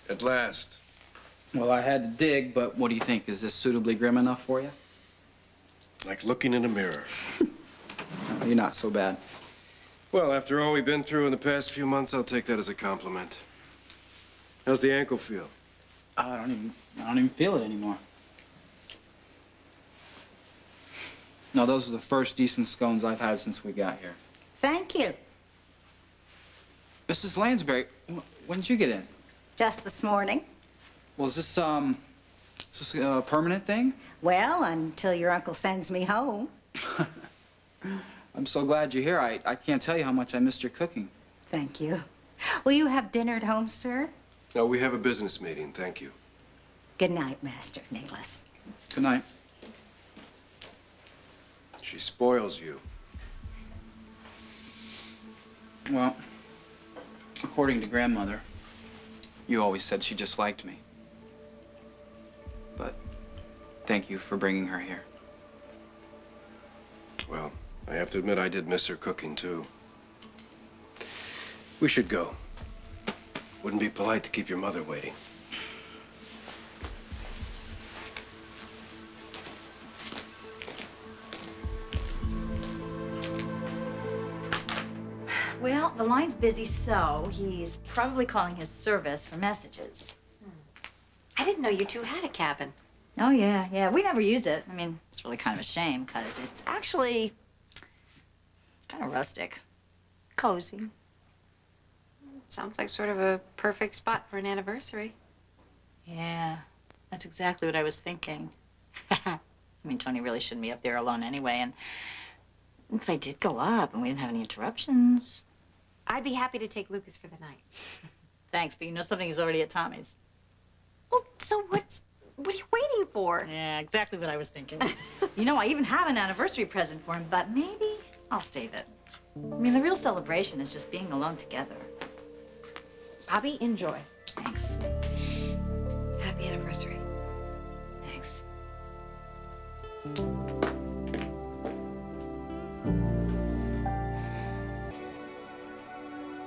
At last. Well, I had to dig, but what do you think? Is this suitably grim enough for you? Like looking in a mirror. You're not so bad. Well, after all we've been through in the past few months, I'll take that as a compliment. How's the ankle feel? I don't even feel it anymore. No, those are the first decent scones I've had since we got here. Thank you. Mrs. Lansbury, when did you get in? Just this morning. Well, is this a permanent thing? Well, until your uncle sends me home. I'm so glad you're here. I can't tell you how much I missed your cooking. Thank you. Will you have dinner at home, sir? No, we have a business meeting, thank you. Good night, Master Nicholas. Good night. She spoils you. Well, according to Grandmother, you always said she just liked me. But thank you for bringing her here. Well, I have to admit I did miss her cooking, too. We should go. Wouldn't be polite to keep your mother waiting. Well, the line's busy, so he's probably calling his service for messages. I didn't know you two had a cabin. Oh, yeah. We never use it. I mean, it's really kind of a shame, because it's actually kind of rustic. Cozy. Sounds like sort of a perfect spot for an anniversary. Yeah, that's exactly what I was thinking. I mean, Tony really shouldn't be up there alone anyway, and if I did go up and we didn't have any interruptions... I'd be happy to take Lucas for the night. Thanks, but you know something is already at Tommy's. Well, so what are you waiting for? Yeah, exactly what I was thinking. You know, I even have an anniversary present for him, but maybe I'll save it. I mean, the real celebration is just being alone together. Bobby, enjoy. Thanks. Happy anniversary. Thanks.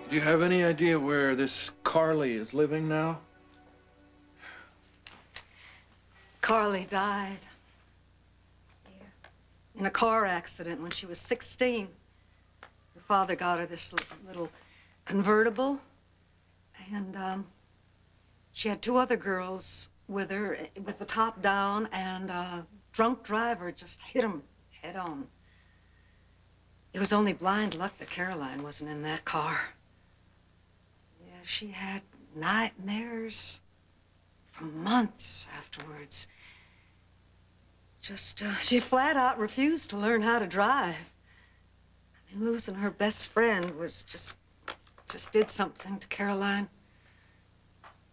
Do you have any idea where this Carly is living now? Carly died. Yeah. In a car accident when she was 16. Her father got her this little convertible. And she had two other girls with her with the top down, and a drunk driver just hit them head on. It was only blind luck that Caroline wasn't in that car. Yeah, she had nightmares for months afterwards. Just, she flat out refused to learn how to drive. I mean, losing her best friend was just did something to Caroline.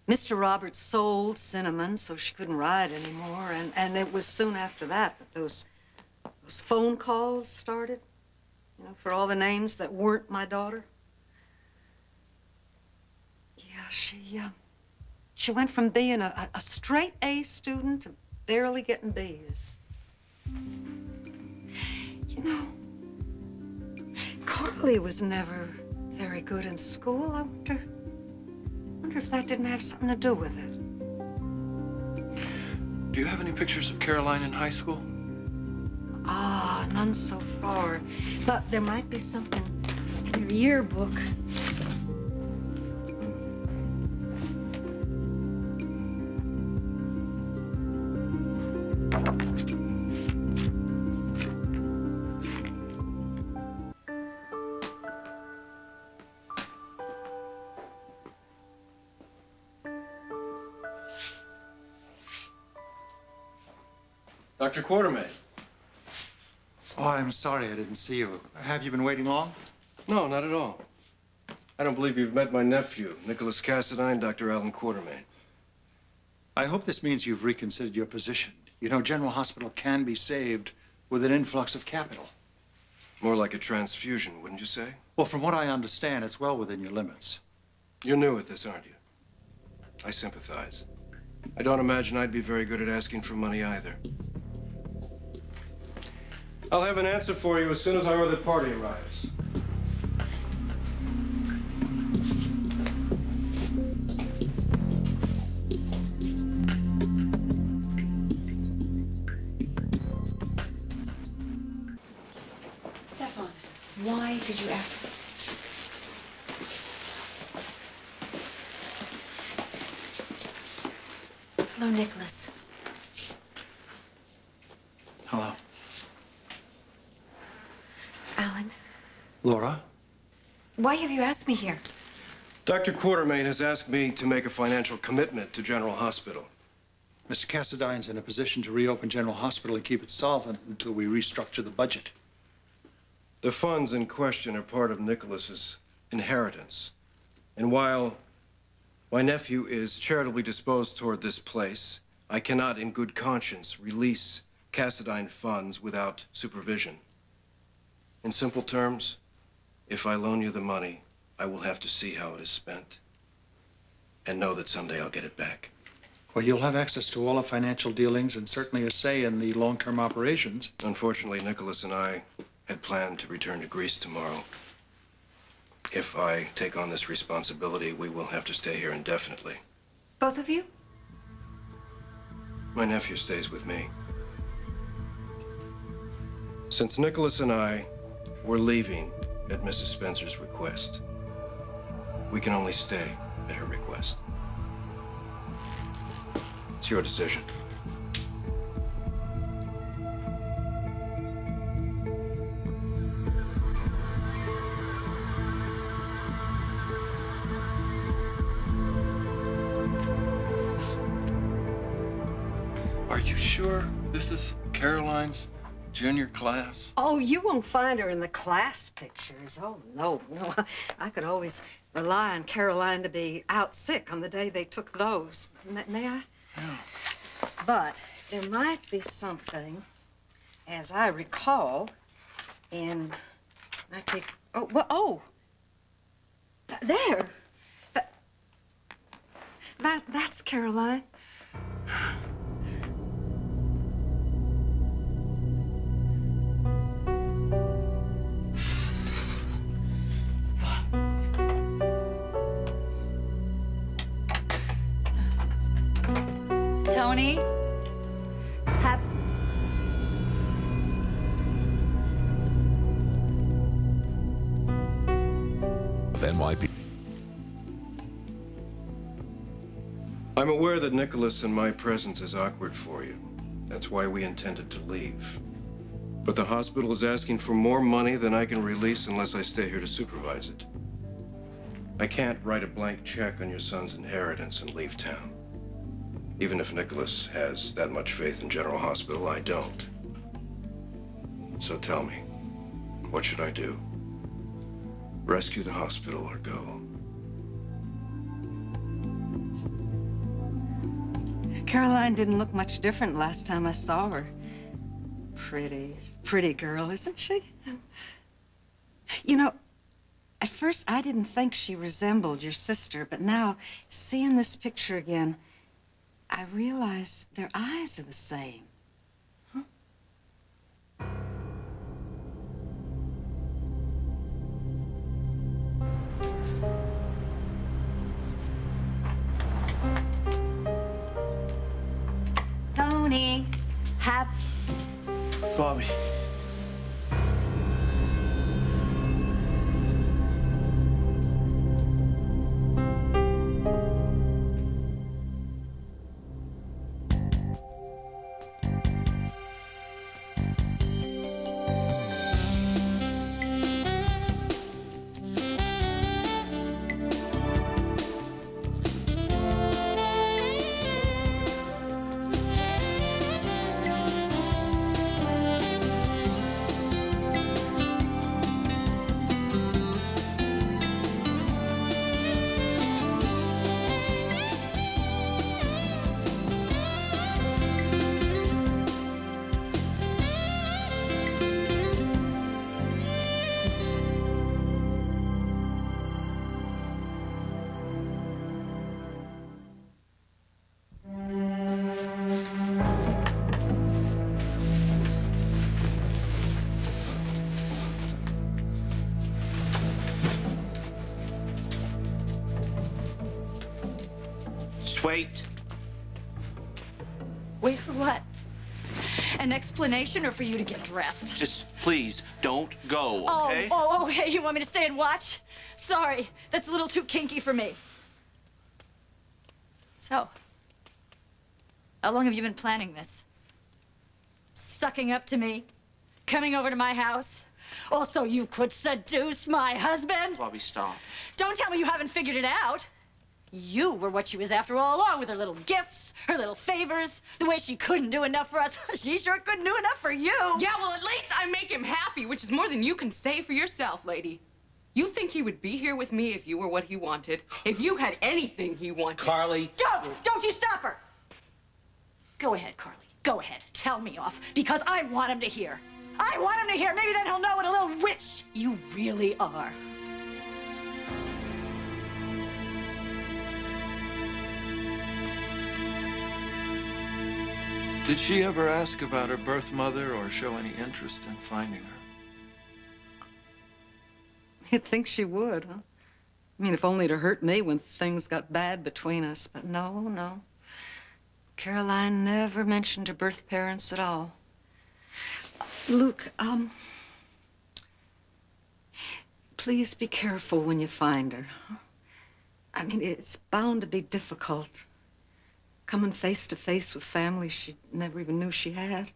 Mr. Roberts sold Cinnamon, so she couldn't ride anymore, and it was soon after that those phone calls started, you know, for all the names that weren't my daughter. Yeah, she went from being a straight A student to barely getting B's. You know, Carly was never very good in school. I wonder if that didn't have something to do with it. Do you have any pictures of Caroline in high school? Ah, none so far. But there might be something in your yearbook. Dr. Quartermain. Oh, I'm sorry I didn't see you. Have you been waiting long? No, not at all. I don't believe you've met my nephew, Nicholas Cassadine, Dr. Alan Quartermain. I hope this means you've reconsidered your position. You know, General Hospital can be saved with an influx of capital. More like a transfusion, wouldn't you say? Well, from what I understand, it's well within your limits. You're new at this, aren't you? I sympathize. I don't imagine I'd be very good at asking for money either. I'll have an answer for you as soon as our other party arrives. Why did you ask? Hello, Nicholas. Hello. Alan, Laura? why have you asked me here? Dr. Quartermain has asked me to make a financial commitment to General Hospital. Mr. Cassadine's in a position to reopen General Hospital and keep it solvent until we restructure the budget. The funds in question are part of Nicholas's inheritance. And while my nephew is charitably disposed toward this place, I cannot in good conscience release Cassadine funds without supervision. In simple terms, if I loan you the money, I will have to see how it is spent and know that someday I'll get it back. Well, you'll have access to all the financial dealings and certainly a say in the long-term operations. Unfortunately, Nicholas and I had planned to return to Greece tomorrow. If I take on this responsibility, we will have to stay here indefinitely. Both of you? My nephew stays with me. Since Nicholas and I were leaving at Mrs. Spencer's request, we can only stay at her request. It's your decision. Are you sure this is Caroline's junior class? Oh, you won't find her in the class pictures. Oh, no, no. I could always rely on Caroline to be out sick on the day they took those. May I? Yeah. But there might be something, as I recall, in, I think, oh, well, oh, there. That's Caroline. Tony? Of NYP. I'm aware that Nicholas and my presence is awkward for you. That's why we intended to leave. But the hospital is asking for more money than I can release unless I stay here to supervise it. I can't write a blank check on your son's inheritance and leave town. Even if Nicholas has that much faith in General Hospital, I don't. So tell me, what should I do? Rescue the hospital or go? Caroline didn't look much different last time I saw her. Pretty girl, isn't she? You know, at first I didn't think she resembled your sister, but now, seeing this picture again, I realize their eyes are the same. Huh? Tony, Bobby. Wait. Wait for what? An explanation or for you to get dressed? Just please don't go, okay? Oh, okay. You want me to stay and watch? Sorry, that's a little too kinky for me. So, how long have you been planning this? Sucking up to me? Coming over to my house? Also, you could seduce my husband? Bobby, stop. Don't tell me you haven't figured it out. You were what she was after all along, with her little gifts, her little favors, the way she couldn't do enough for us. She sure couldn't do enough for you. Yeah, well, at least I make him happy, which is more than you can say for yourself, lady. You think he would be here with me if you were what he wanted? If you had anything he wanted? Carly. Don't you stop her. Go ahead, Carly. Go ahead. Tell me off, because I want him to hear. I want him to hear. Maybe then he'll know what a little witch you really are. Did she ever ask about her birth mother or show any interest in finding her? You'd think she would, huh? I mean, if only to hurt me when things got bad between us. But no. Caroline never mentioned her birth parents at all. Luke, please be careful when you find her. Huh? I mean, it's bound to be difficult. Coming face to face with family she never even knew she had.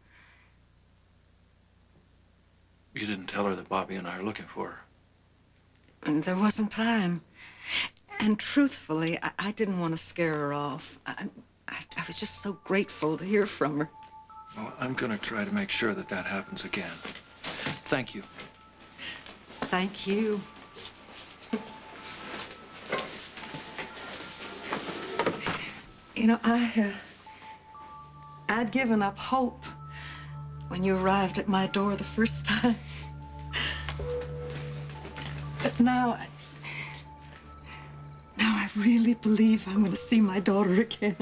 You didn't tell her that Bobby and I are looking for her. And there wasn't time. And truthfully, I didn't want to scare her off. I was just so grateful to hear from her. Well, I'm gonna try to make sure that that happens again. Thank you. Thank you. You know, I'd given up hope when you arrived at my door the first time. But now I really believe I'm going to see my daughter again.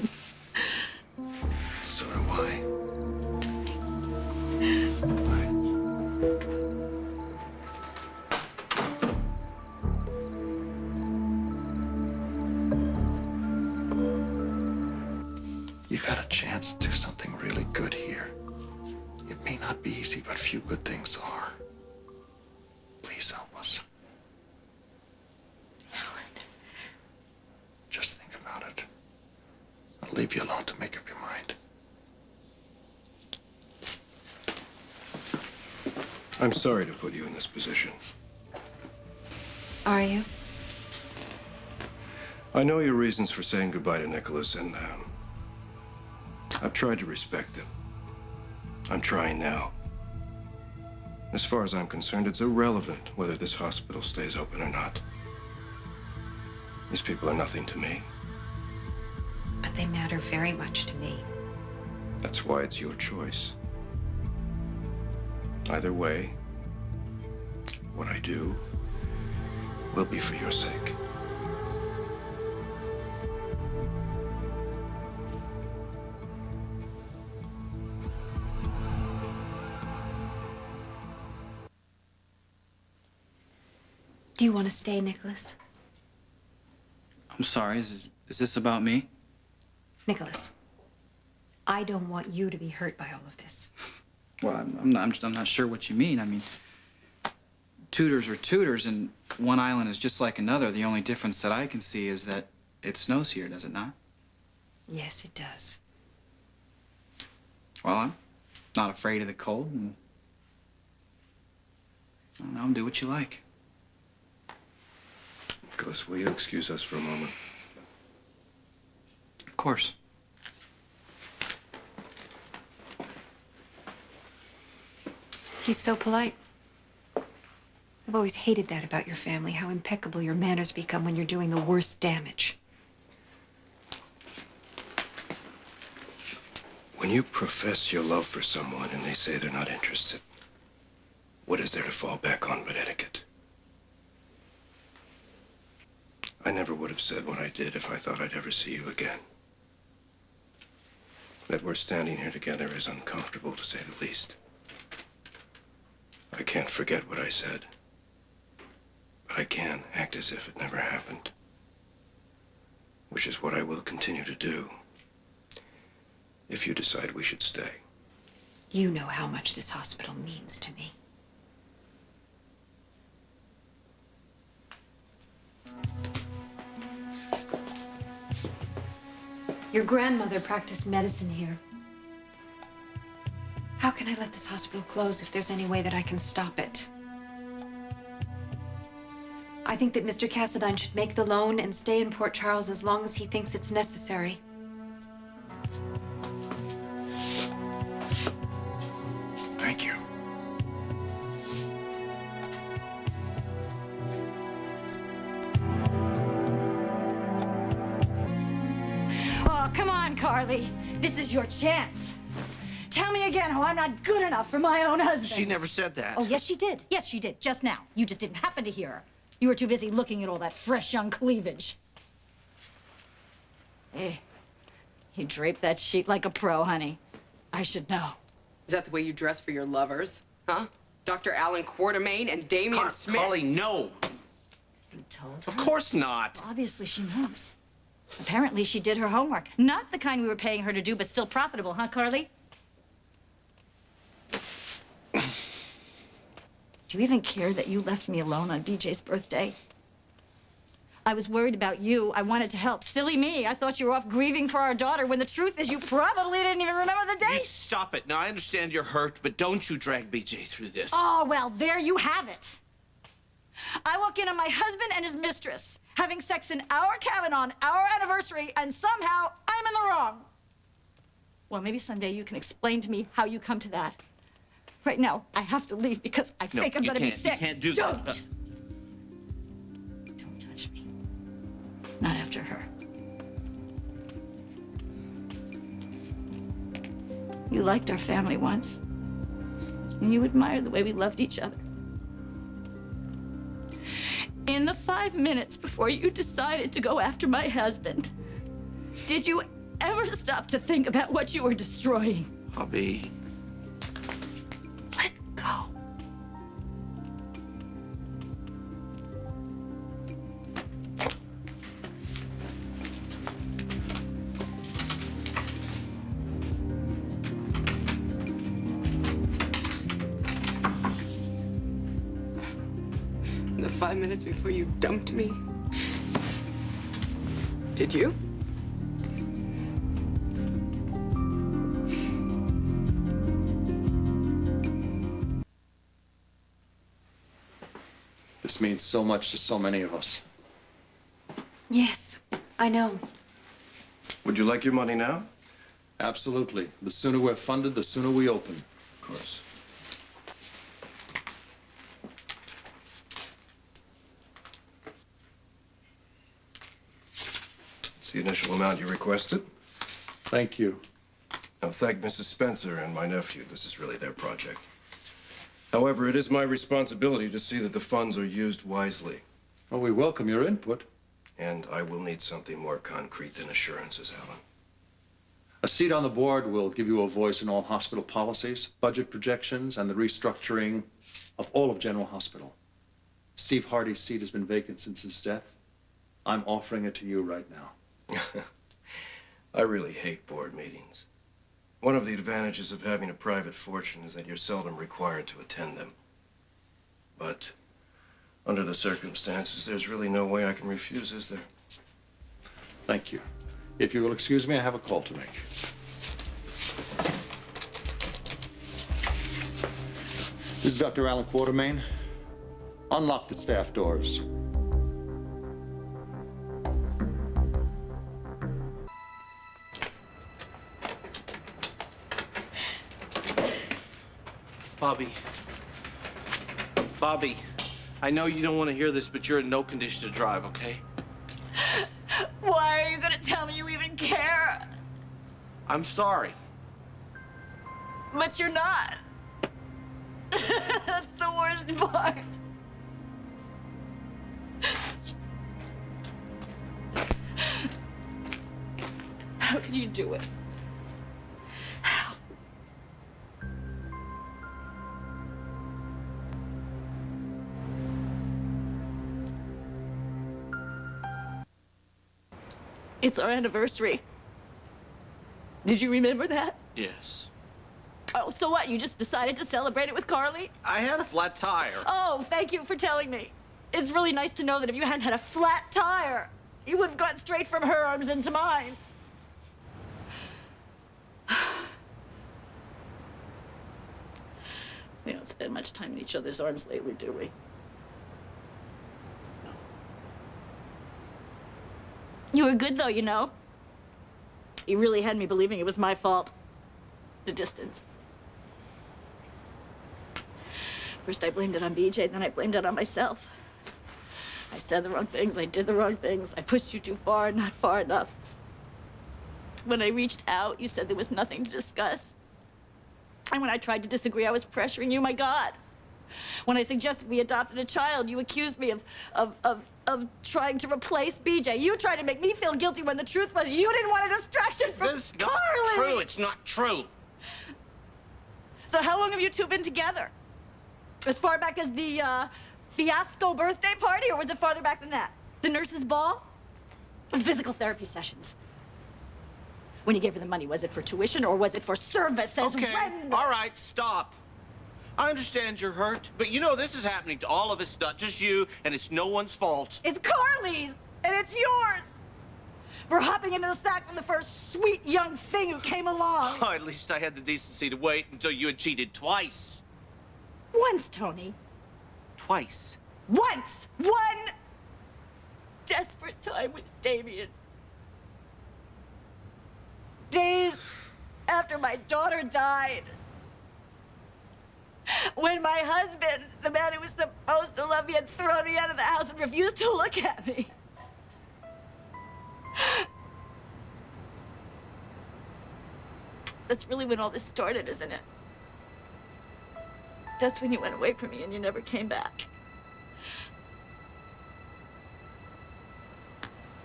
So do I. You got a chance to do something really good here. It may not be easy, but few good things are. Please help us. Just think about it. I'll leave you alone to make up your mind. I'm sorry to put you in this position. Are you? I know your reasons for saying goodbye to Nicholas, and I've tried to respect them. I'm trying now. As far as I'm concerned, it's irrelevant whether this hospital stays open or not. These people are nothing to me. But they matter very much to me. That's why it's your choice. Either way, what I do will be for your sake. Do you want to stay, Nicholas? I'm sorry, is this about me? Nicholas, I don't want you to be hurt by all of this. Well, I'm not sure what you mean. I mean, tutors are tutors, and one island is just like another. The only difference that I can see is that it snows here, does it not? Yes, it does. Well, I'm not afraid of the cold, and I don't know, do what you like. Nicholas, will you excuse us for a moment? Of course. He's so polite. I've always hated that about your family, how impeccable your manners become when you're doing the worst damage. When you profess your love for someone and they say they're not interested, what is there to fall back on but etiquette? I never would have said what I did if I thought I'd ever see you again. That we're standing here together is uncomfortable, to say the least. I can't forget what I said, but I can act as if it never happened, which is what I will continue to do if you decide we should stay. You know how much this hospital means to me. Your grandmother practiced medicine here. How can I let this hospital close if there's any way that I can stop it? I think that Mr. Cassadine should make the loan and stay in Port Charles as long as he thinks it's necessary. Thank you. Oh, come on, Carly. This is your chance. Tell me again how I'm not good enough for my own husband. She never said that. Oh, yes, she did. Yes, she did. Just now. You just didn't happen to hear her. You were too busy looking at all that fresh young cleavage. Hey, you draped that sheet like a pro, honey. I should know. Is that the way you dress for your lovers? Huh? Dr. Alan Quartermain and Damian Smith? Carly, no. You told her? Of course not. Obviously, she knows. Apparently, she did her homework. Not the kind we were paying her to do, but still profitable, huh, Carly? Do you even care that you left me alone on BJ's birthday? I was worried about you. I wanted to help. Silly me. I thought you were off grieving for our daughter when the truth is you probably didn't even remember the You date. stop it. Now, I understand you're hurt, but don't you drag BJ through this. Oh, well, there you have it. I walk in on my husband and his mistress having sex in our cabin on our anniversary, and somehow I'm in the wrong. Well, maybe someday you can explain to me how you come to that. Right now, I have to leave because I think I'm you gonna be can't. sick. You can't do Don't. that. Don't touch me. Not after her. You liked our family once. And you admired the way we loved each other. In the 5 minutes before you decided to go after my husband, did you ever stop to think about what you were destroying? Hubby. Let go. The 5 minutes before you dumped me. Did you? This means so much to so many of us. Yes, I know. Would you like your money now? Absolutely. The sooner we're funded, the sooner we open. Of course. It's the initial amount you requested. Thank you. Now, thank Mrs. Spencer and my nephew. This is really their project. However, it is my responsibility to see that the funds are used wisely. Well, we welcome your input. And I will need something more concrete than assurances, Alan. A seat on the board will give you a voice in all hospital policies, budget projections, and the restructuring of all of General Hospital. Steve Hardy's seat has been vacant since his death. I'm offering it to you right now. I really hate board meetings. One of the advantages of having a private fortune is that you're seldom required to attend them. But under the circumstances, there's really no way I can refuse, is there? Thank you. If you will excuse me, I have a call to make. This is Dr. Alan Quartermain. Unlock the staff doors. Bobby. Bobby, I know you don't want to hear this, but you're in no condition to drive, okay? Why are you gonna tell me you even care? I'm sorry. But you're not. That's the worst part. How can you do it? How? It's our anniversary. Did you remember that? Yes. Oh, so what? You just decided to celebrate it with Carly? I had a flat tire. Oh, thank you for telling me. It's really nice to know that if you hadn't had a flat tire, you would have gone straight from her arms into mine. We don't spend much time in each other's arms lately, do we? No. You were good, though, you know. You really had me believing it was my fault. The distance. First, I blamed it on BJ, then I blamed it on myself. I said the wrong things, I did the wrong things. I pushed you too far, not far enough. When I reached out, you said there was nothing to discuss. And when I tried to disagree, I was pressuring you, my God. When I suggested we adopted a child, you accused me of trying to replace BJ. You tried to make me feel guilty when the truth was you didn't want a distraction from That's Carly. not true. It's not true. So how long have you two been together? As far back as the fiasco birthday party, or was it farther back than that? The nurse's ball? Physical therapy sessions. When you gave her the money, was it for tuition or was it for service as Okay, rent? all right, stop. I understand you're hurt, but you know this is happening to all of us, not just you, and it's no one's fault. It's Carly's, and it's yours. For hopping into the sack from the first sweet young thing who came along. Oh, at least I had the decency to wait until you had cheated twice. Once, Tony. Twice. Once! One desperate time with Damien. Days after my daughter died. When my husband, the man who was supposed to love me, had thrown me out of the house and refused to look at me. That's really when all this started, isn't it? That's when you went away from me and you never came back.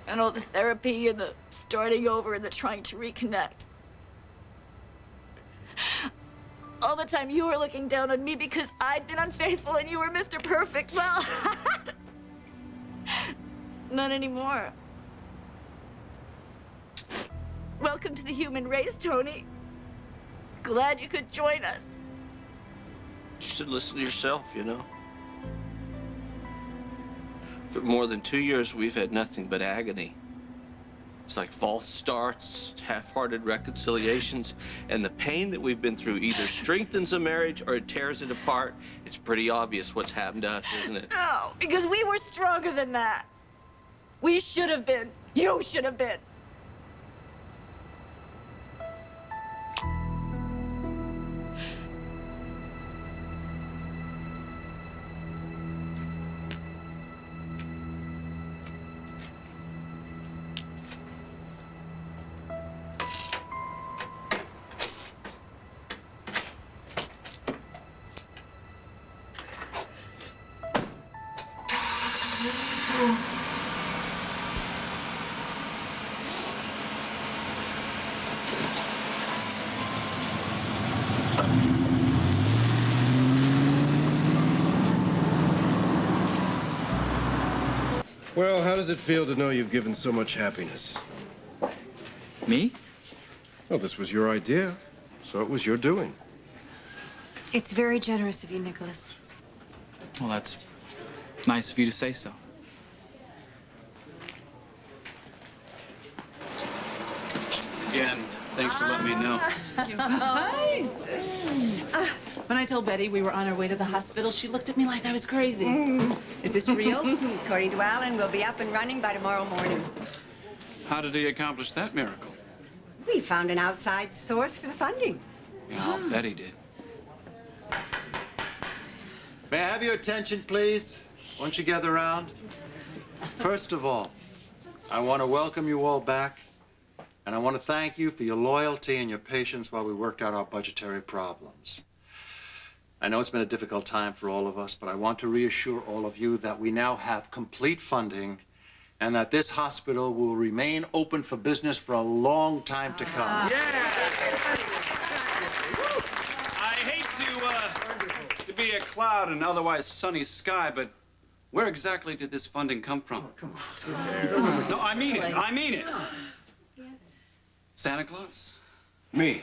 And all the therapy and the starting over and the trying to reconnect. All the time you were looking down on me because I'd been unfaithful and you were Mr. Perfect. Well, not anymore. Welcome to the human race, Tony. Glad you could join us. You should listen to yourself, you know. For more than 2 years, we've had nothing but agony. It's like false starts, half-hearted reconciliations, and the pain that we've been through either strengthens a marriage or it tears it apart. It's pretty obvious what's happened to us, isn't it? No, because we were stronger than that. We should have been. You should have been. Well, how does it feel to know you've given so much happiness? Me? Well, this was your idea, so it was your doing. It's very generous of you, Nicholas. Well, that's nice of you to say so. Again, thanks for letting me know. Hi. When I told Betty we were on our way to the hospital, she looked at me like I was crazy. Is this real? According to Alan, we'll be up and running by tomorrow morning. How did he accomplish that miracle? We found an outside source for the funding. Yeah, I'll bet he did. May I have your attention, please? Won't you gather around? First of all, I want to welcome you all back, and I want to thank you for your loyalty and your patience while we worked out our budgetary problems. I know it's been a difficult time for all of us, but I want to reassure all of you that we now have complete funding and that this hospital will remain open for business for a long time to come. I hate to be a cloud in an otherwise sunny sky, but where exactly did this funding come from? No, I mean it. I mean it. Santa Claus? Me.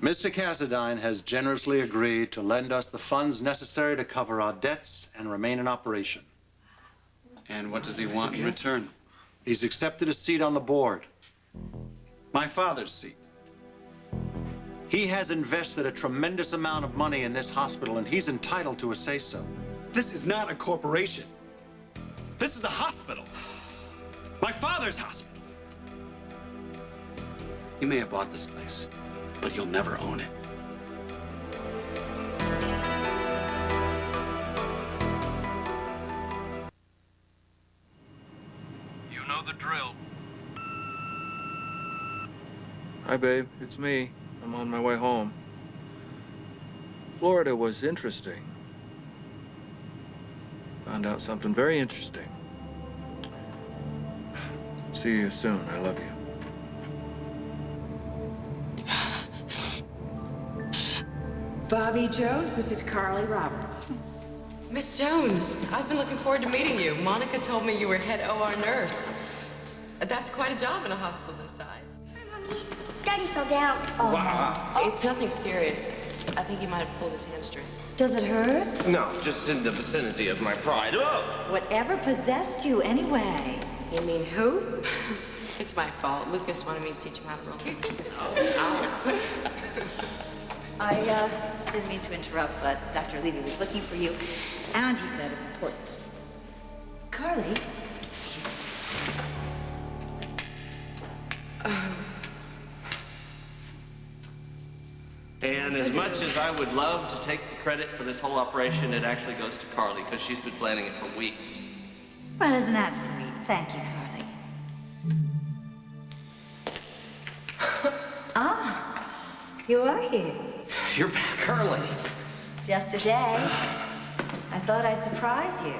Mr. Cassadine has generously agreed to lend us the funds necessary to cover our debts and remain in operation. And what does he want in return? He's accepted a seat on the board. My father's seat. He has invested a tremendous amount of money in this hospital, and he's entitled to a say-so. This is not a corporation. This is a hospital. My father's hospital. You may have bought this place, but you'll never own it. You know the drill. Hi, babe. It's me. I'm on my way home. Florida was interesting. Found out something very interesting. See you soon. I love you. Bobby Jones, this is Carly Roberts. Miss Jones, I've been looking forward to meeting you. Monica told me you were head OR nurse. That's quite a job in a hospital this size. Mommy, Daddy fell down. Oh. Wow. It's nothing serious. I think he might have pulled his hamstring. Does it hurt? No, just in the vicinity of my pride. Oh! Whatever possessed you anyway? You mean who? It's my fault. Lucas wanted me to teach him how to roll. I didn't mean to interrupt, but Dr. Levy was looking for you, and he said it's important. Carly? And as much as I would love to take the credit for this whole operation, it actually goes to Carly, because she's been planning it for weeks. Well, isn't that sweet? Thank you, Carly. Ah, you are here. You're back early. Just a day. I thought I'd surprise you.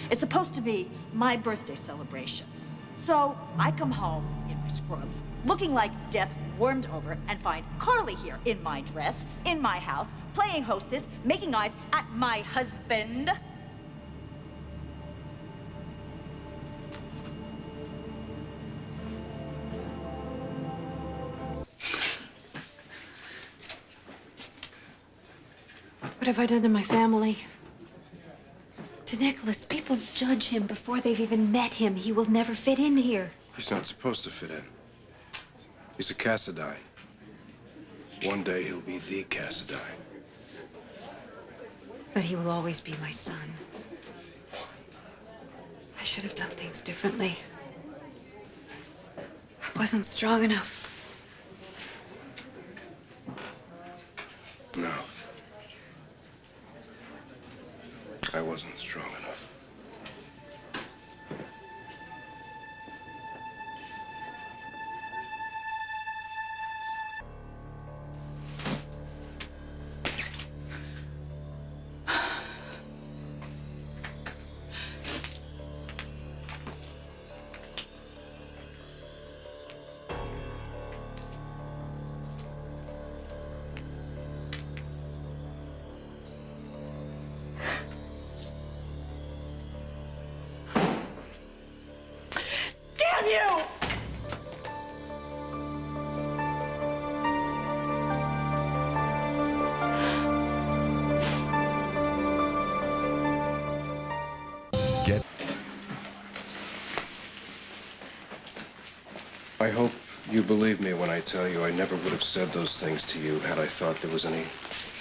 It's supposed to be my birthday celebration. So I come home in my scrubs, looking like death wormed over, and find Carly here in my dress, in my house, playing hostess, making eyes at my husband. What have I done to my family? To Nicholas, people judge him before they've even met him. He will never fit in here. He's not supposed to fit in. He's a Cassadine. One day he'll be the Cassadine. But he will always be my son. I should have done things differently. I wasn't strong enough. No. I wasn't strong enough. Damn you! I hope you believe me when I tell you I never would have said those things to you had I thought there was any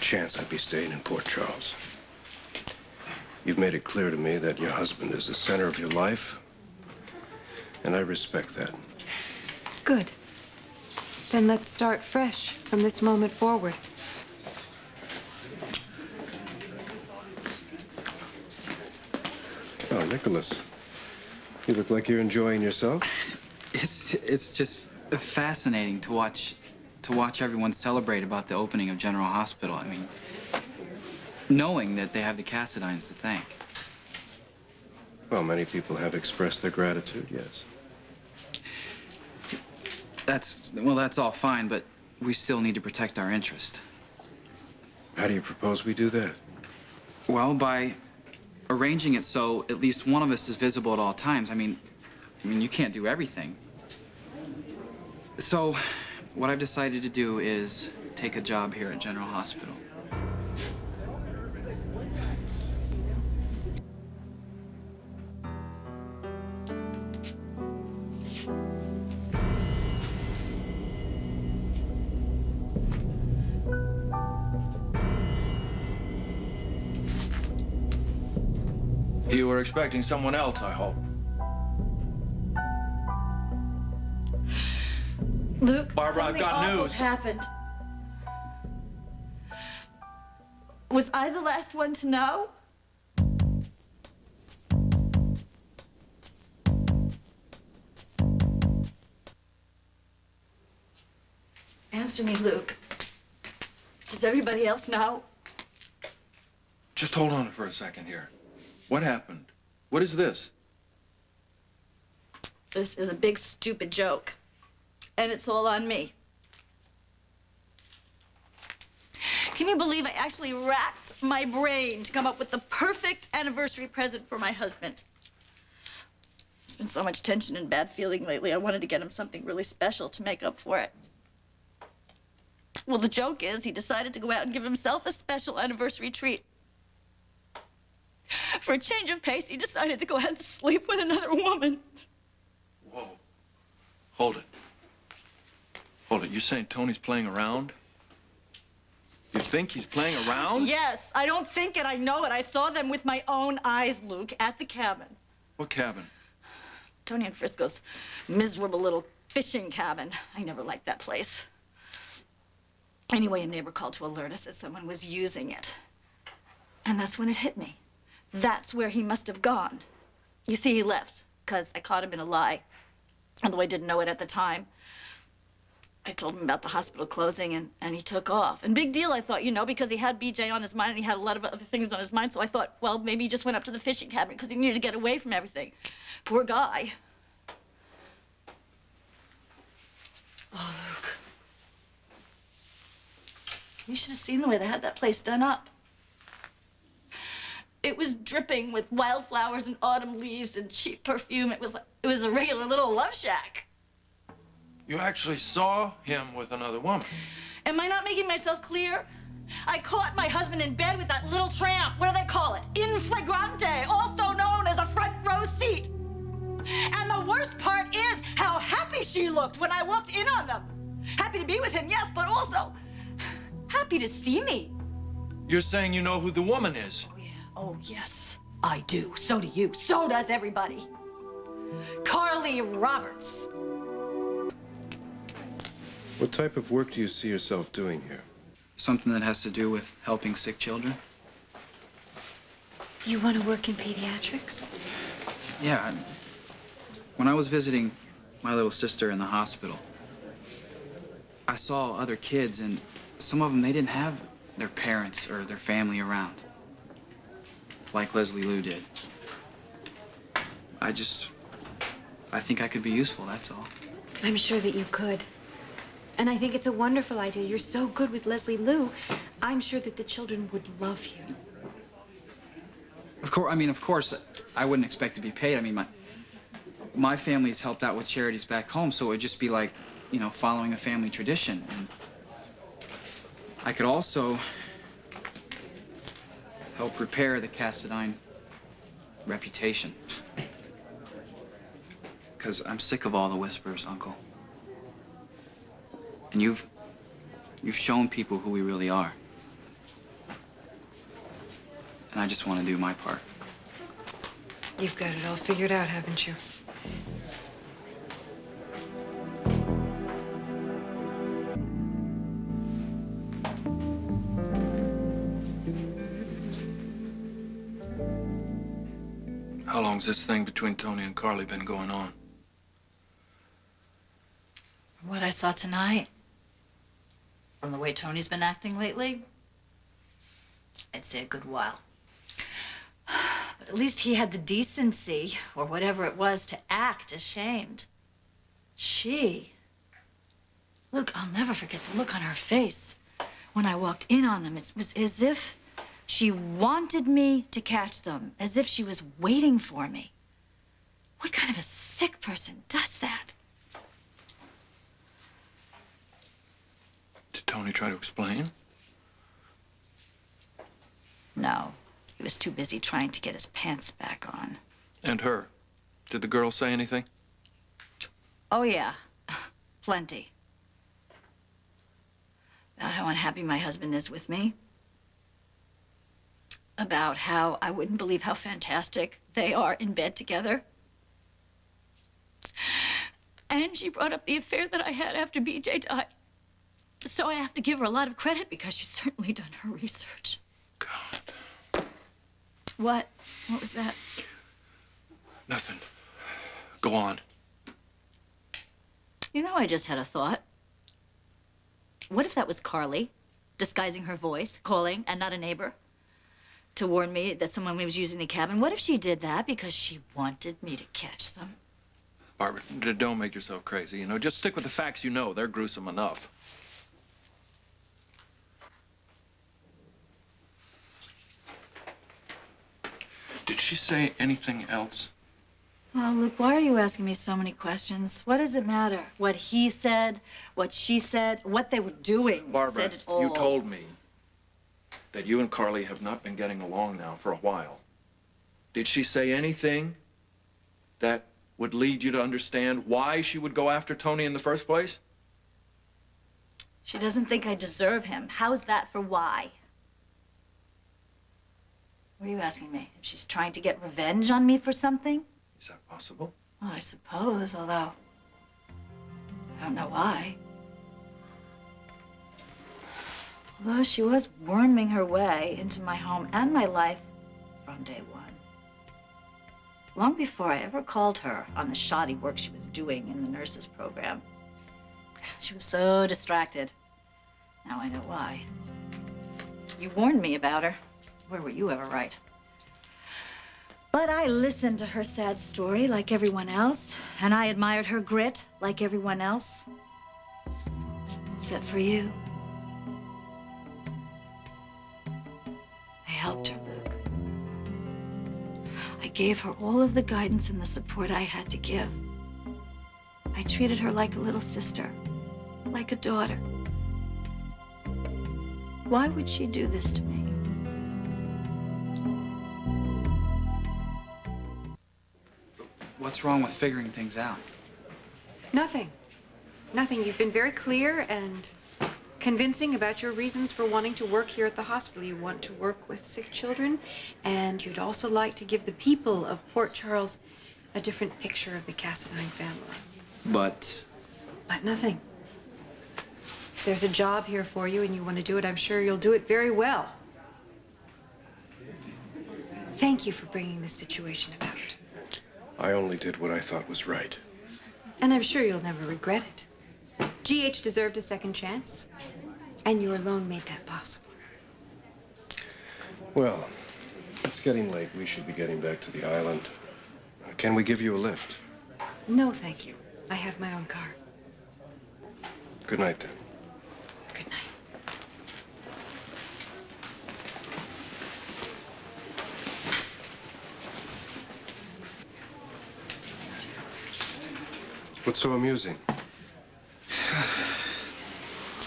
chance I'd be staying in Port Charles. You've made it clear to me that your husband is the center of your life, and I respect that. Good. Then let's start fresh from this moment forward. Oh, Nicholas. You look like you're enjoying yourself. It's just fascinating to watch everyone celebrate about the opening of General Hospital. I mean, knowing that they have the Cassadines to thank. Well, many people have expressed their gratitude, yes. That's all fine, but we still need to protect our interest. How do you propose we do that? Well, by arranging it so at least one of us is visible at all times. I mean, you can't do everything. So, what I've decided to do is take a job here at General Hospital. You were expecting someone else, I hope. Luke, Barbara, I've something got awful's news. happened. Was I the last one to know? Answer me, Luke. Does everybody else know? Just hold on for a second here. What happened? What is this? This is a big, stupid joke. And it's all on me. Can you believe I actually racked my brain to come up with the perfect anniversary present for my husband? There's been so much tension and bad feeling lately. I wanted to get him something really special to make up for it. Well, the joke is he decided to go out and give himself a special anniversary treat. For a change of pace, he decided to go out and sleep with another woman. Whoa. Hold it. Hold it. You saying Tony's playing around? You think he's playing around? Yes, I don't think it, I know it. I saw them with my own eyes, Luke, at the cabin. What cabin? Tony and Frisco's miserable little fishing cabin. I never liked that place. Anyway, a neighbor called to alert us that someone was using it. And that's when it hit me. That's where he must have gone. You see, he left, because I caught him in a lie. Although I didn't know it at the time. I told him about the hospital closing, and he took off. And big deal, I thought, you know, because he had BJ on his mind, and he had a lot of other things on his mind, so I thought, well, maybe he just went up to the fishing cabin because he needed to get away from everything. Poor guy. Oh, Luke. You should have seen the way they had that place done up. It was dripping with wildflowers and autumn leaves and cheap perfume. It was a regular little love shack. You actually saw him with another woman. Am I not making myself clear? I caught my husband in bed with that little tramp. What do they call it? In flagrante, also known as a front row seat. And the worst part is how happy she looked when I walked in on them. Happy to be with him, yes, but also happy to see me. You're saying you know who the woman is? Oh, yeah. Oh, yes, I do. So do you. So does everybody. Carly Roberts. What type of work do you see yourself doing here? Something that has to do with helping sick children. You want to work in pediatrics? Yeah. When I was visiting my little sister in the hospital, I saw other kids, and some of them, they didn't have their parents or their family around, like Leslie Lou did. I think I could be useful, that's all. I'm sure that you could. And I think it's a wonderful idea. You're so good with Leslie Lou. I'm sure that the children would love you. Of course, I wouldn't expect to be paid. I mean, my family's helped out with charities back home, so it would just be like, you know, following a family tradition. And I could also help repair the Cassadine reputation. Because I'm sick of all the whispers, Uncle. And you've shown people who we really are. And I just want to do my part. You've got it all figured out, haven't you? How long's this thing between Tony and Carly been going on? From what I saw tonight, from the way Tony's been acting lately, I'd say a good while. But at least he had the decency, or whatever it was, to act ashamed. Look, I'll never forget the look on her face when I walked in on them. It was as if she wanted me to catch them, as if she was waiting for me. What kind of a sick person does that? Did Tony try to explain? No, he was too busy trying to get his pants back on. And her? Did the girl say anything? Oh, yeah. Plenty. About how unhappy my husband is with me. About how I wouldn't believe how fantastic they are in bed together. And she brought up the affair that I had after BJ died. So I have to give her a lot of credit because she's certainly done her research. God. What? What was that? Nothing. Go on. You know, I just had a thought. What if that was Carly, disguising her voice, calling, and not a neighbor, to warn me that someone was using the cabin? What if she did that because she wanted me to catch them? Barbara, don't make yourself crazy. You know, just stick with the facts you know. They're gruesome enough. Did she say anything else? Well, Luke, why are you asking me so many questions? What does it matter? What he said, what she said, what they were doing Barbara, said it all. you told me that you and Carly have not been getting along now for a while. Did she say anything that would lead you to understand why she would go after Tony in the first place? She doesn't think I deserve him. How's that for why? What are you asking me? If she's trying to get revenge on me for something? Is that possible? Well, I suppose, although I don't know why. Although she was worming her way into my home and my life from day one. Long before I ever called her on the shoddy work she was doing in the nurses program. She was so distracted. Now I know why. You warned me about her. Where were you ever right? But I listened to her sad story like everyone else, and I admired her grit like everyone else. Except for you. I helped her, Luke. I gave her all of the guidance and the support I had to give. I treated her like a little sister, like a daughter. Why would she do this to me? What's wrong with figuring things out? Nothing. Nothing. You've been very clear and convincing about your reasons for wanting to work here at the hospital. You want to work with sick children, and you'd also like to give the people of Port Charles a different picture of the Cassadine family. But Nothing. If there's a job here for you and you want to do it, I'm sure you'll do it very well. Thank you for bringing this situation about. I only did what I thought was right. And I'm sure you'll never regret it. GH deserved a second chance, and you alone made that possible. Well, it's getting late. We should be getting back to the island. Can we give you a lift? No, thank you. I have my own car. Good night, then. Good night. What's so amusing?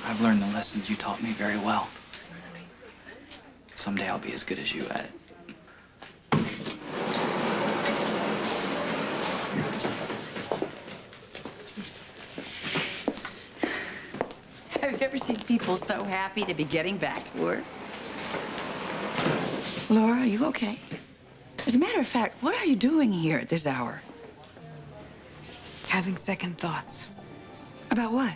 I've learned the lessons you taught me very well. Someday I'll be as good as you at it. Have you ever seen people so happy to be getting back to work? Laura, are you okay? As a matter of fact, what are you doing here at this hour? Having second thoughts. About what?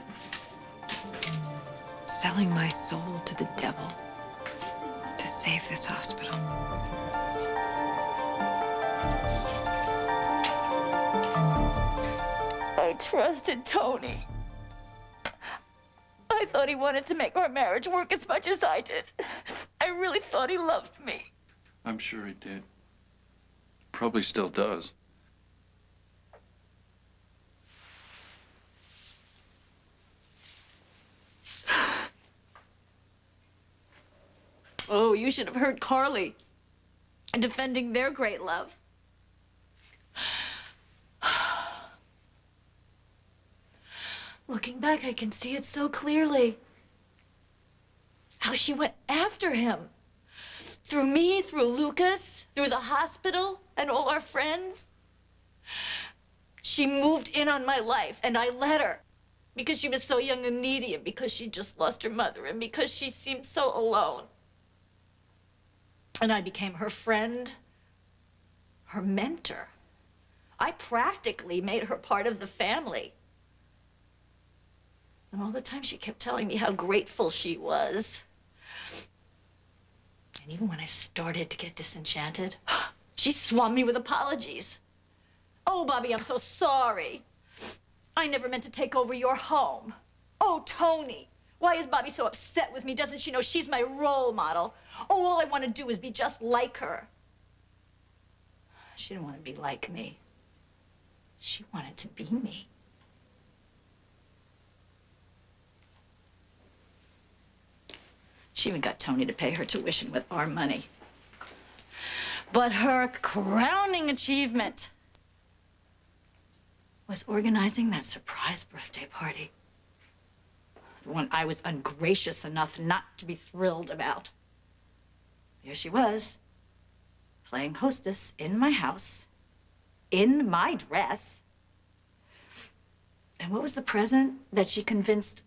Selling my soul to the devil to save this hospital. trusted Tony. I thought he wanted to make our marriage work as much as I did. I really thought he loved me. I'm sure he did. Probably still does. Oh, you should have heard Carly defending their great love. Looking back, I can see it so clearly. How she went after him. Through me, through Lucas, through the hospital, and all our friends. She moved in on my life, and I let her. Because she was so young and needy, and because she just lost her mother, and because she seemed so alone. And I became her friend, her mentor. I practically made her part of the family. And all the time she kept telling me how grateful she was. And even when I started to get disenchanted, she swamped me with apologies. Oh, Bobby, I'm so sorry. I never meant to take over your home. Oh, Tony, why is Bobby so upset with me? Doesn't she know she's my role model? Oh, all I want to do is be just like her. She didn't want to be like me. She wanted to be me. She even got Tony to pay her tuition with our money. But her crowning achievement was organizing that surprise birthday party. The one I was ungracious enough not to be thrilled about. There she was, playing hostess in my house, in my dress. And what was the present that she convinced,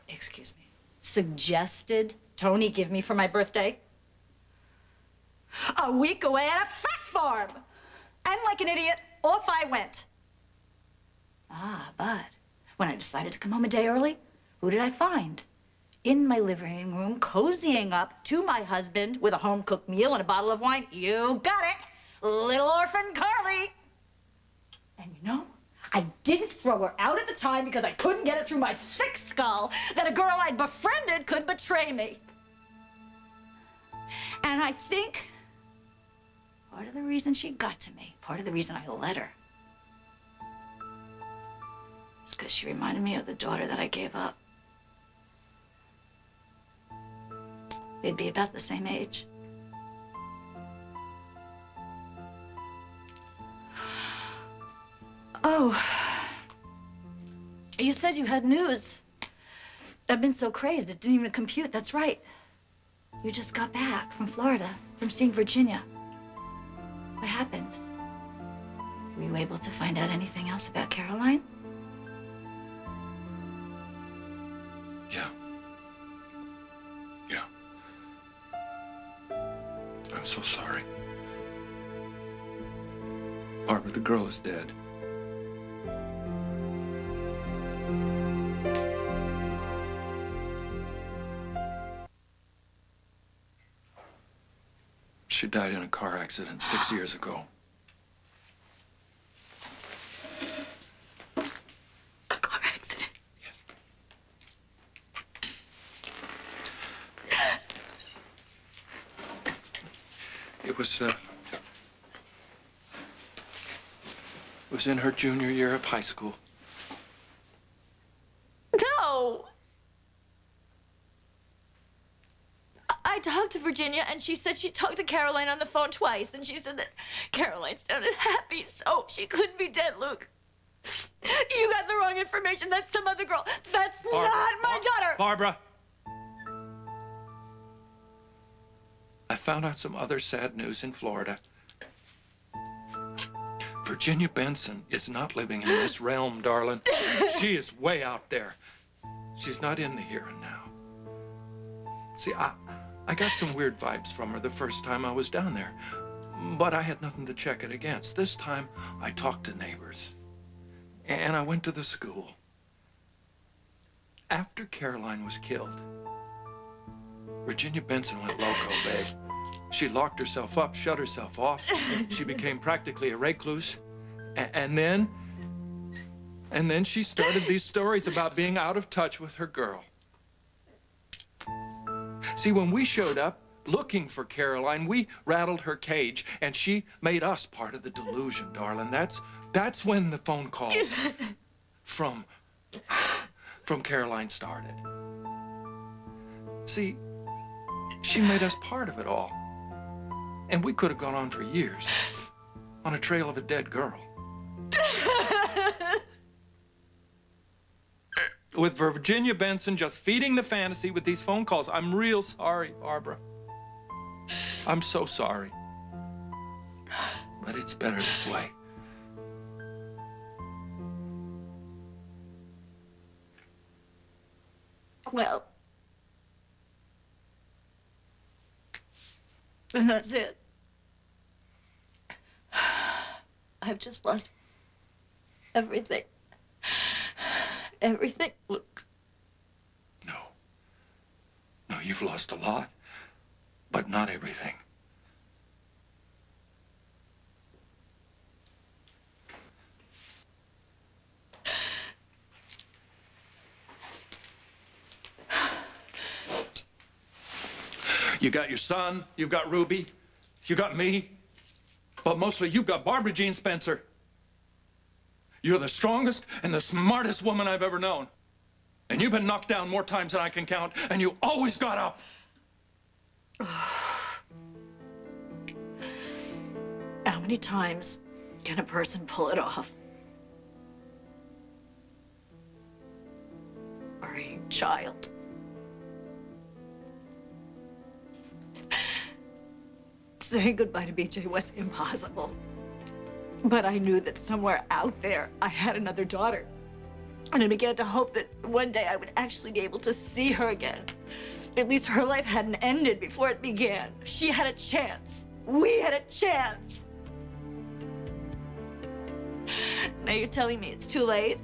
excuse me, suggested Tony give me for my birthday? A week away at a fat farm. And like an idiot, off I went. Ah, but when I decided to come home a day early, who did I find? In my living room, cozying up to my husband with a home-cooked meal and a bottle of wine. You got it, little orphan Carly. And you know, I didn't throw her out at the time because I couldn't get it through my thick skull that a girl I'd befriended could betray me. And I think part of the reason she got to me, part of the reason I let her, is because she reminded me of the daughter that I gave up. They'd be about the same age. Oh, you said you had news. I've been so crazed, it didn't even compute. That's right. You just got back from Florida, from seeing Virginia. What happened? Were you able to find out anything else about Caroline? Yeah. Yeah. I'm so sorry. Barbara, the girl is dead. She died in a car accident 6 years ago. A car accident? Yes. It was in her junior year of high school. No! I talked to Virginia, and she said she talked to Caroline on the phone twice, and she said that Caroline sounded happy, so she couldn't be dead, Luke. You got the wrong information. That's some other girl. That's Barbara, not my daughter. Barbara! I found out some other sad news in Florida. Virginia Benson is not living in this realm, darling. She is way out there. She's not in the here and now. See, I got some weird vibes from her the first time I was down there, but I had nothing to check it against. This time, I talked to neighbors, and I went to the school. After Caroline was killed, Virginia Benson went loco, babe. She locked herself up, shut herself off. She became practically a recluse. And then And then she started these stories about being out of touch with her girl. See, when we showed up looking for Caroline, we rattled her cage, and she made us part of the delusion, darling. That's when the phone calls from Caroline started. See, she made us part of it all. And we could have gone on for years on a trail of a dead girl. With Virginia Benson just feeding the fantasy with these phone calls. I'm real sorry, Barbara. I'm so sorry. But it's better this way. Well, and that's it. I've just lost everything. Everything. Look. No, you've lost a lot, but not everything. You got your son, you've got Ruby, you got me, but mostly you've got Barbara Jean Spencer. You're the strongest and the smartest woman I've ever known. And you've been knocked down more times than I can count, and you always got up. How many times can a person pull it off? Are you a child? Saying goodbye to BJ was impossible. But I knew that somewhere out there, I had another daughter. And I began to hope that one day I would actually be able to see her again. At least her life hadn't ended before it began. She had a chance. We had a chance. Now you're telling me it's too late?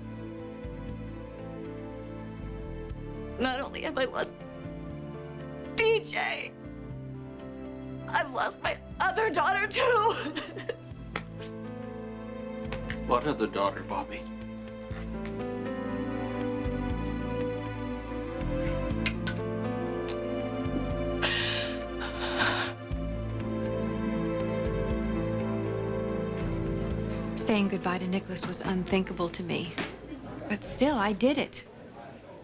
Not only have I lost BJ, I've lost my other daughter, too. What other daughter, Bobby? Saying goodbye to Nicholas was unthinkable to me. But still, I did it.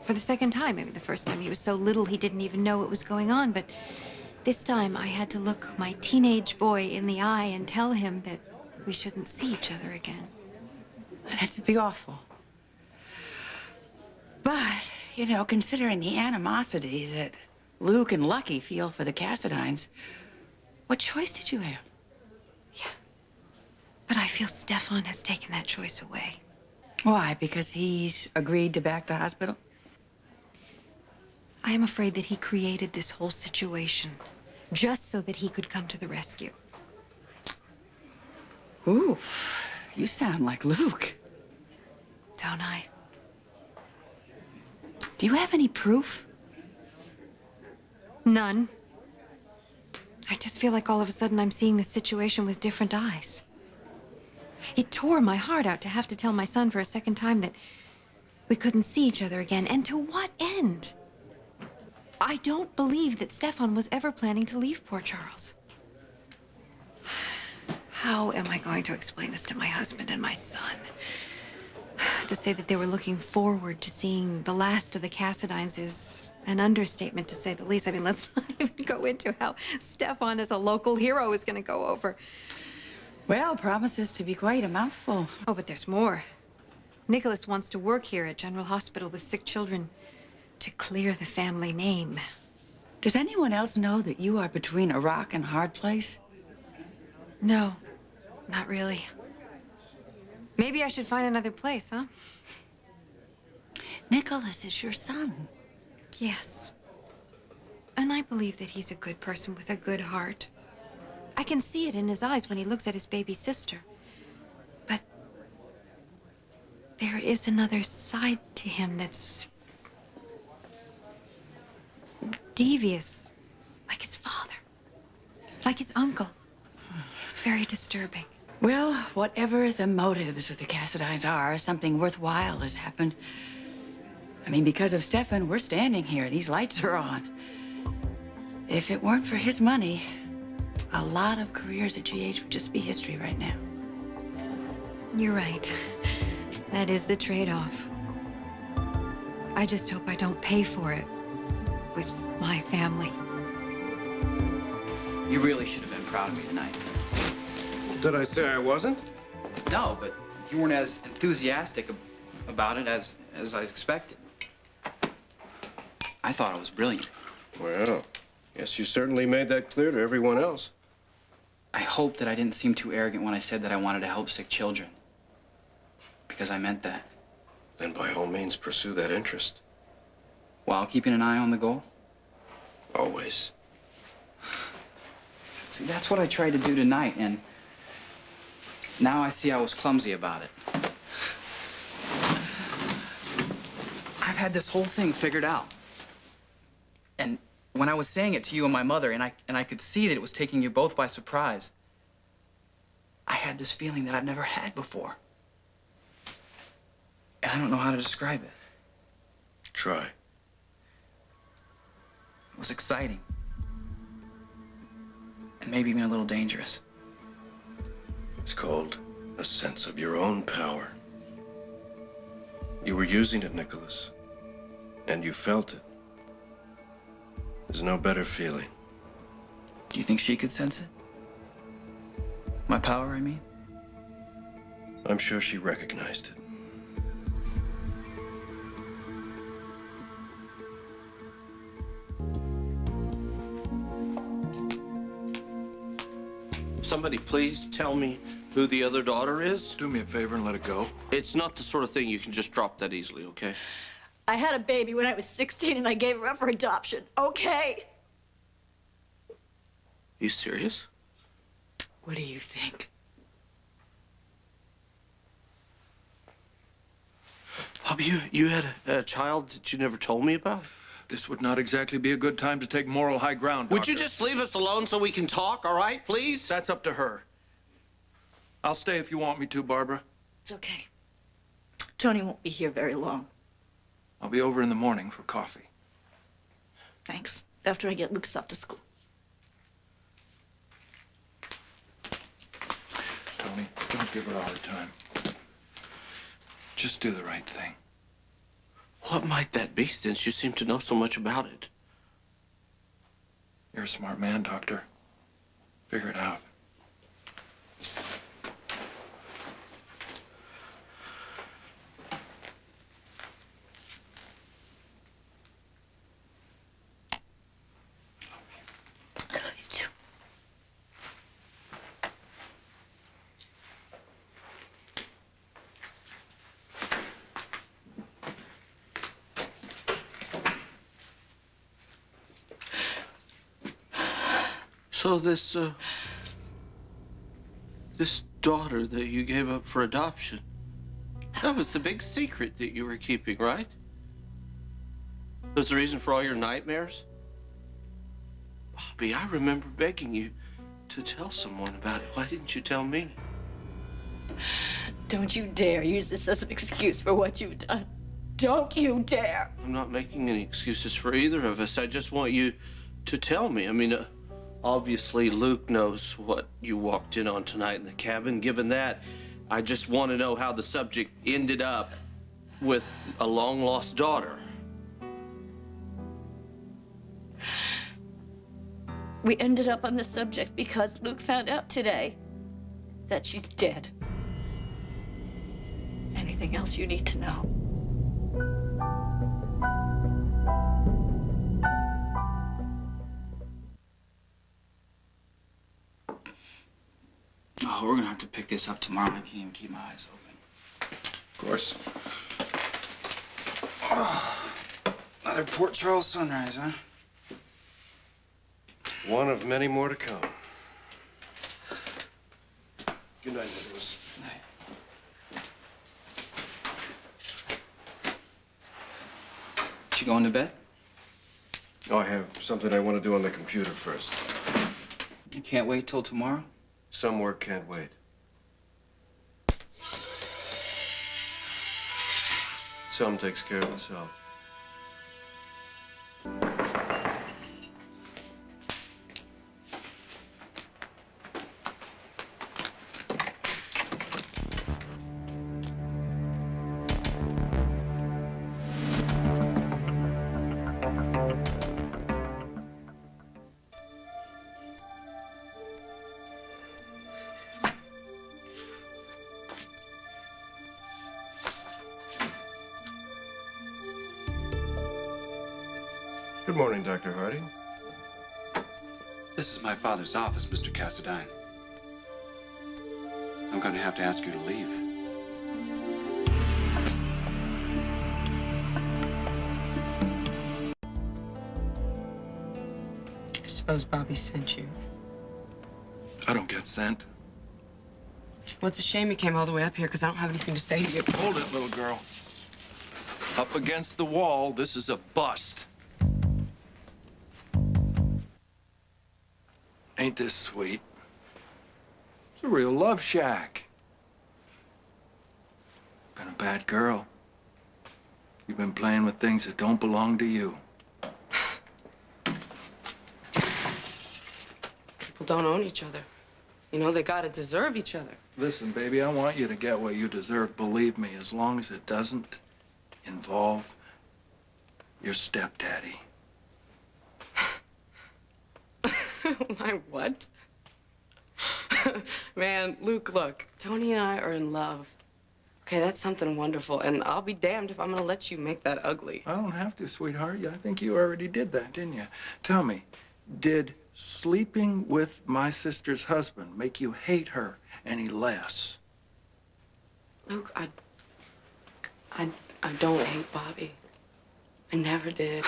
For the second time. Maybe the first time he was so little he didn't even know what was going on, but this time I had to look my teenage boy in the eye and tell him that we shouldn't see each other again. That had to be awful. But, you know, considering the animosity that Luke and Lucky feel for the Cassadines, what choice did you have? Yeah. But I feel Stefan has taken that choice away. Why? Because he's agreed to back the hospital? I am afraid that he created this whole situation just so that he could come to the rescue. Ooh, you sound like Luke. Don't I? Do you have any proof? None. I just feel like all of a sudden I'm seeing the situation with different eyes. It tore my heart out to have to tell my son for a second time that we couldn't see each other again. And to what end? I don't believe that Stefan was ever planning to leave poor Charles. How am I going to explain this to my husband and my son? To say that they were looking forward to seeing the last of the Cassadines is an understatement, to say the least. I mean, let's not even go into how Stefan as a local hero is going to go over. Well, promises to be quite a mouthful. Oh, but there's more. Nicholas wants to work here at General Hospital with sick children to clear the family name. Does anyone else know that you are between a rock and a hard place? No, not really. Maybe I should find another place, huh? Nicholas is your son. Yes. And I believe that he's a good person with a good heart. I can see it in his eyes when he looks at his baby sister. But there is another side to him that's devious, like his father, like his uncle. It's very disturbing. Well, whatever the motives of the Cassadines are, something worthwhile has happened. I mean, because of Stefan, we're standing here. These lights are on. If it weren't for his money, a lot of careers at GH would just be history right now. You're right. That is the trade-off. I just hope I don't pay for it with my family. You really should have been proud of me tonight. Did I say I wasn't? No, but you weren't as enthusiastic about it as I expected. I thought it was brilliant. Well, yes, you certainly made that clear to everyone else. I hope that I didn't seem too arrogant when I said that I wanted to help sick children. Because I meant that. Then by all means, pursue that interest. While keeping an eye on the goal? Always. See, that's what I tried to do tonight, and now I see I was clumsy about it. I've had this whole thing figured out. And when I was saying it to you and my mother, and I could see that it was taking you both by surprise, I had this feeling that I've never had before. And I don't know how to describe it. Try. It was exciting. And maybe even a little dangerous. It's called a sense of your own power. You were using it, Nicholas, and you felt it. There's no better feeling. Do you think she could sense it? My power, I mean? I'm sure she recognized it. Somebody please tell me who the other daughter is? Do me a favor and let it go. It's not the sort of thing you can just drop that easily, okay? I had a baby when I was 16 and I gave her up for adoption, okay? You serious? What do you think? Bob, you had a child that you never told me about? This would not exactly be a good time to take moral high ground, Would Doctor. you just leave us alone so we can talk, all right, please? That's up to her. I'll stay if you want me to, Barbara. It's okay. Tony won't be here very long. I'll be over in the morning for coffee. Thanks. After I get Lucas off to school. Tony, don't give her a hard time. Just do the right thing. What might that be, since you seem to know so much about it? You're a smart man, Doctor. Figure it out. I love you too. So this daughter that you gave up for adoption, that was the big secret that you were keeping, right? That was the reason for all your nightmares? Bobby, I remember begging you to tell someone about it. Why didn't you tell me? Don't you dare use this as an excuse for what you've done. Don't you dare. I'm not making any excuses for either of us. I just want you to tell me. I mean, obviously, Luke knows what you walked in on tonight in the cabin. Given that, I just want to know how the subject ended up with a long-lost daughter. We ended up on this subject because Luke found out today that she's dead. Anything else you need to know? Oh, we're gonna have to pick this up tomorrow. I can't even keep my eyes open. Of course. Oh, another Port Charles sunrise, huh? One of many more to come. Good night, Nicholas. She going to bed? Oh, I have something I want to do on the computer first. You can't wait till tomorrow? Some work can't wait. Some takes care of itself. Good morning, Dr. Hardy. This is my father's office, Mr. Cassadine. I'm going to have to ask you to leave. I suppose Bobby sent you. I don't get sent. Well, it's a shame you came all the way up here because I don't have anything to say to you. Hold it, little girl. Up against the wall, this is a bust. Ain't this sweet? It's a real love shack. Been a bad girl. You've been playing with things that don't belong to you. People don't own each other. You know, they gotta deserve each other. Listen, baby, I want you to get what you deserve, believe me, as long as it doesn't involve your stepdaddy. My what? Man, Luke, look, Tony and I are in love. Okay, that's something wonderful, and I'll be damned if I'm gonna let you make that ugly. I don't have to, sweetheart. I think you already did that, didn't you? Tell me, did sleeping with my sister's husband make you hate her any less? Luke, I don't hate Bobby. I never did.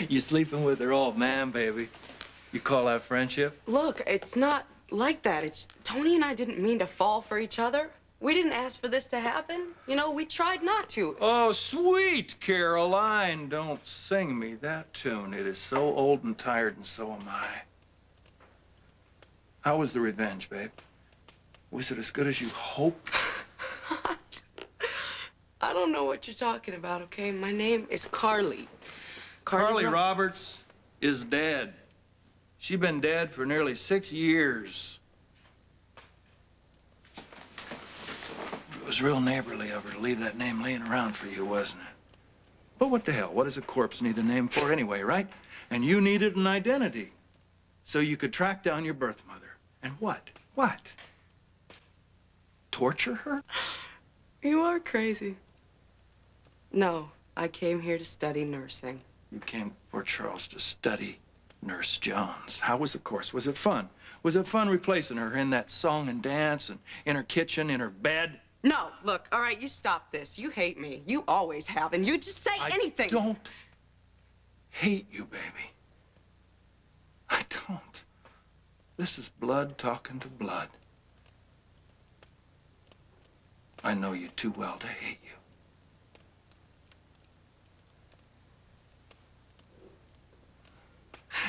You sleeping with her old man, baby. You call that friendship? Look, it's not like that. It's Tony and I didn't mean to fall for each other. We didn't ask for this to happen. You know, we tried not to. Oh, sweet Caroline, don't sing me that tune. It is so old and tired, and so am I. How was the revenge, babe? Was it as good as you hoped? I don't know what you're talking about, okay? My name is Carly. Carly Roberts is dead. She's been dead for nearly 6 years. It was real neighborly of her to leave that name laying around for you, wasn't it? But what the hell? What does a corpse need a name for anyway, right? And you needed an identity so you could track down your birth mother. And what? What? Torture her? You are crazy. No, I came here to study nursing. You came for Charles to study Nurse Jones. How was the course? Was it fun? Was it fun replacing her in that song and dance and in her kitchen, in her bed? No, look, all right, you stop this. You hate me. You always have, and you just say anything. I don't hate you, baby. I don't. This is blood talking to blood. I know you too well to hate you.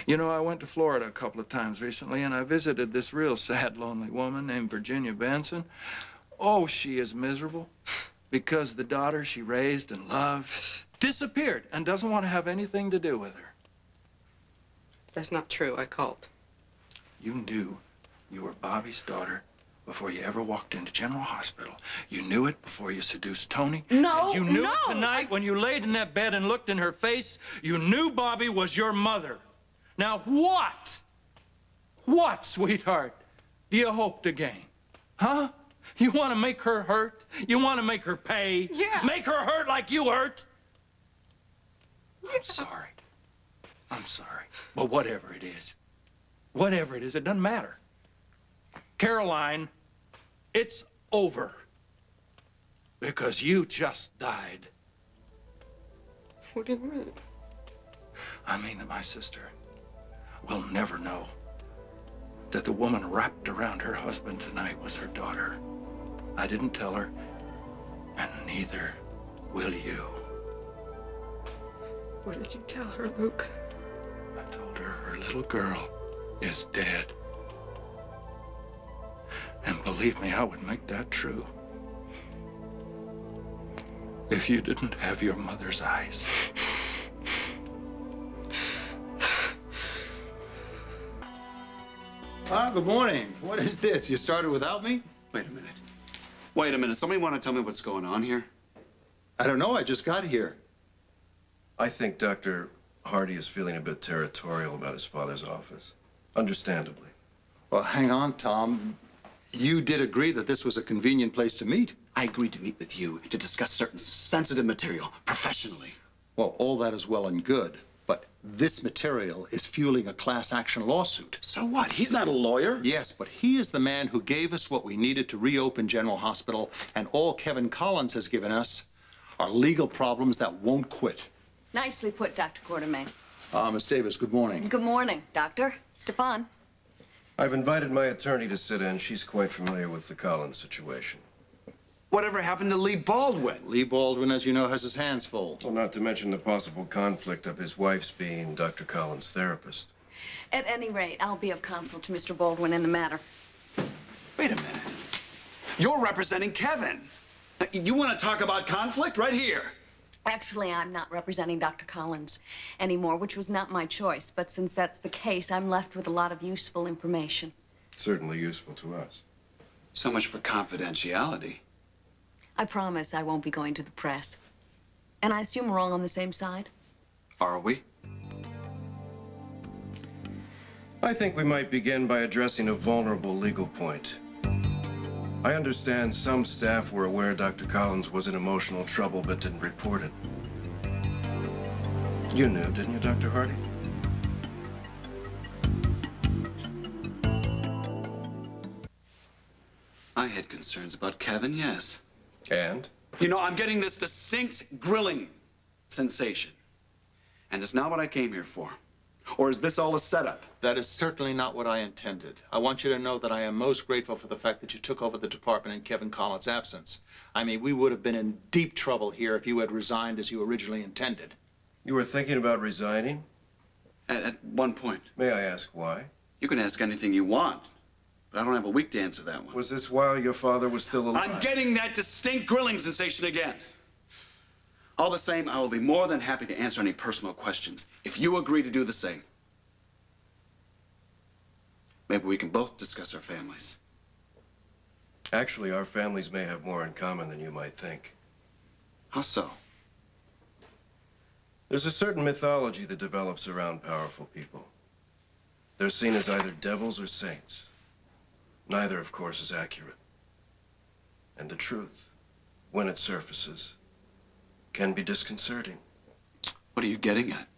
You know, I went to Florida a couple of times recently, and I visited this real sad, lonely woman named Virginia Benson. Oh, she is miserable because the daughter she raised and loved disappeared and doesn't want to have anything to do with her. That's not true. I called. You knew you were Bobby's daughter before you ever walked into General Hospital. You knew it before you seduced Tony. No, and you knew no, it tonight when you laid in that bed and looked in her face. You knew Bobby was your mother. Now what, sweetheart, do you hope to gain? Huh? You want to make her hurt? You want to make her pay? Yeah. Make her hurt like you hurt? I'm sorry. I'm sorry. But whatever it is, it doesn't matter. Caroline, it's over. Because you just died. What do you mean? I mean that my sister will never know that the woman wrapped around her husband tonight was her daughter. I didn't tell her, and neither will you. What did you tell her, Luke? I told her her little girl is dead. And believe me, I would make that true. if you didn't have your mother's eyes. Ah, good morning. What is this? You started without me? Wait a minute. Wait a minute. Somebody want to tell me what's going on here? I don't know. I just got here. I think Dr. Hardy is feeling a bit territorial about his father's office. Understandably. Well, hang on, Tom. You did agree that this was a convenient place to meet. I agreed to meet with you to discuss certain sensitive material professionally. Well, all that is well and good, but this material is fueling a class action lawsuit. So what? He's not a lawyer. Yes, but he is the man who gave us what we needed to reopen General Hospital, and all Kevin Collins has given us are legal problems that won't quit. Nicely put, Dr. Quartermain. Miss Davis, good morning. Good morning, Doctor. Stefan. I've invited my attorney to sit in. She's quite familiar with the Collins situation. Whatever happened to Lee Baldwin? Lee Baldwin, as you know, has his hands full. Well, not to mention the possible conflict of his wife's being Dr. Collins' therapist. At any rate, I'll be of counsel to Mr. Baldwin in the matter. Wait a minute. You're representing Kevin. Now, you want to talk about conflict? Right here. Actually, I'm not representing Dr. Collins anymore, which was not my choice. But since that's the case, I'm left with a lot of useful information. Certainly useful to us. So much for confidentiality. I promise I won't be going to the press. And I assume we're all on the same side? Are we? I think we might begin by addressing a vulnerable legal point. I understand some staff were aware Dr. Collins was in emotional trouble but didn't report it. You knew, didn't you, Dr. Hardy? I had concerns about Kevin, yes. And? You know, I'm getting this distinct grilling sensation. And it's not what I came here for. Or is this all a setup? That is certainly not what I intended. I want you to know that I am most grateful for the fact that you took over the department in Kevin Collins' absence. I mean, we would have been in deep trouble here if you had resigned as you originally intended. You were thinking about resigning? At one point. May I ask why? You can ask anything you want, but I don't have a week to answer that one. Was this while your father was still alive? I'm getting that distinct grilling sensation again. All the same, I will be more than happy to answer any personal questions if you agree to do the same. Maybe we can both discuss our families. Actually, our families may have more in common than you might think. How so? There's a certain mythology that develops around powerful people. They're seen as either devils or saints. Neither, of course, is accurate. And the truth, when it surfaces, can be disconcerting. What are you getting at?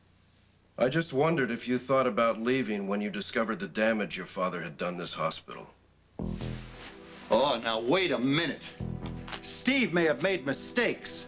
I just wondered if you thought about leaving when you discovered the damage your father had done this hospital. Oh, now wait a minute. Steve may have made mistakes,